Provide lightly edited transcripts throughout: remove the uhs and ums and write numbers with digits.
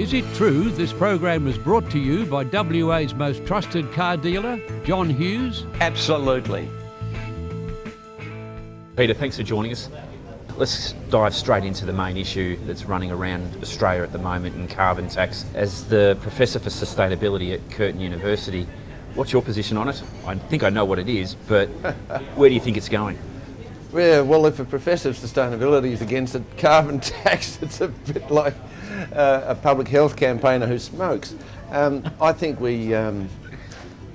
Is it true this program was brought to you by WA's most trusted car dealer, John Hughes? Absolutely. Peter, thanks for joining us. Let's dive straight into the main issue that's running around Australia at the moment in carbon tax. As the Professor for Sustainability at Curtin University, what's your position on it? I think I know what it is, but where do you think it's going? Yeah, well, if a Professor of Sustainability is against a carbon tax, it's a bit like a public health campaigner who smokes. I think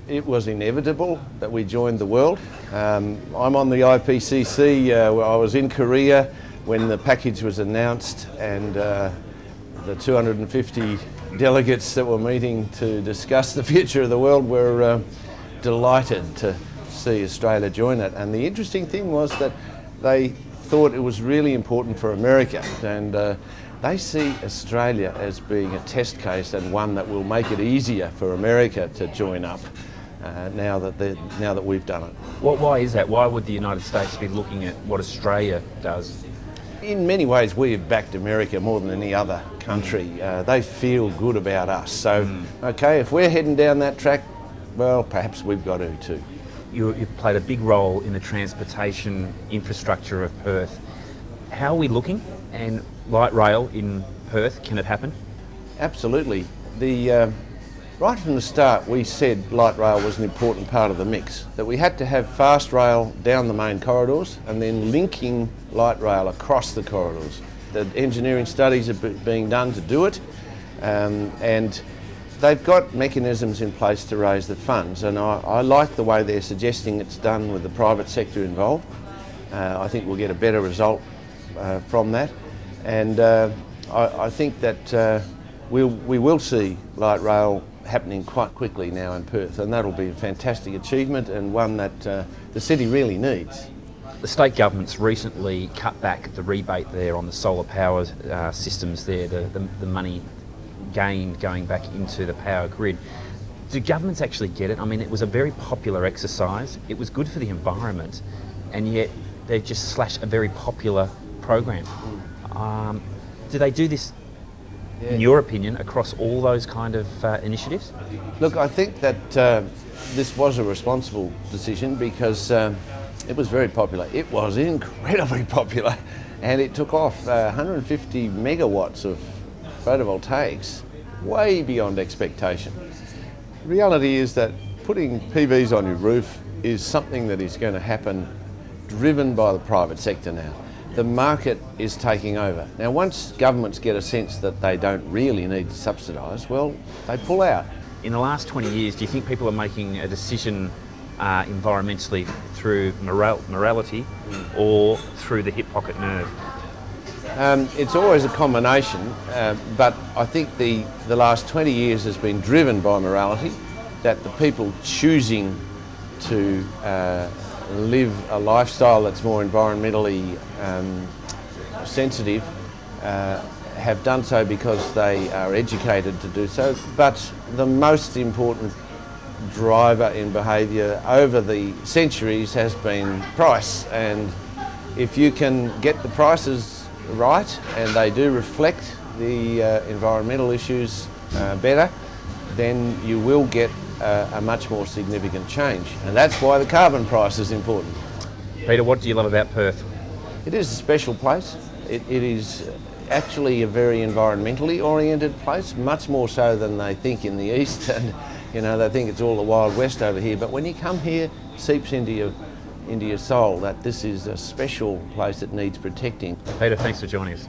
it was inevitable that we joined the world. I'm on the IPCC. I was in Korea when the package was announced, and the 250 delegates that were meeting to discuss the future of the world were delighted to see Australia join it. And the interesting thing was that they thought it was really important for America, and they see Australia as being a test case and one that will make it easier for America to join up now that we've done it. Why is that? Why would the United States be looking at what Australia does? In many ways, we have backed America more than any other country. They feel good about us. So, okay, if we're heading down that track, well, perhaps we've got to too. You've played a big role in the transportation infrastructure of Perth. How are we looking? And light rail in Perth, can it happen? Absolutely. Right from the start, we said light rail was an important part of the mix, that we had to have fast rail down the main corridors and then linking light rail across the corridors. The engineering studies are being done to do it, and they've got mechanisms in place to raise the funds, and I like the way they're suggesting it's done with the private sector involved. I think we'll get a better result from that, and I think that we will see light rail happening quite quickly now in Perth, and that'll be a fantastic achievement and one that the city really needs. The state government's recently cut back the rebate there on the solar power systems there, the money gained going back into the power grid. Do governments actually get it? I mean, it was a very popular exercise. It was good for the environment, and yet they've just slashed a very popular program. Do they do this, in your opinion, across all those kind of initiatives? Look, I think that this was a responsible decision because it was very popular. It was incredibly popular, and it took off 150 megawatts of photovoltaics, way beyond expectation. The reality is that putting PVs on your roof is something that is going to happen driven by the private sector now. The market is taking over. Now, once governments get a sense that they don't really need to subsidise, well, they pull out. In the last 20 years, do you think people are making a decision environmentally through morality or through the hip pocket nerve? It's always a combination, but I think the last 20 years has been driven by morality, that the people choosing to live a lifestyle that's more environmentally sensitive have done so because they are educated to do so. But the most important driver in behaviour over the centuries has been price, and if you can get the prices right and they do reflect the environmental issues better, then you will get a much more significant change, and that's why the carbon price is important. Peter, what do you love about Perth? It is a special place. It is actually a very environmentally oriented place, much more so than they think in the east, and they think it's all the Wild West over here, but when you come here, it seeps into your soul that this is a special place that needs protecting. Peter, thanks for joining us.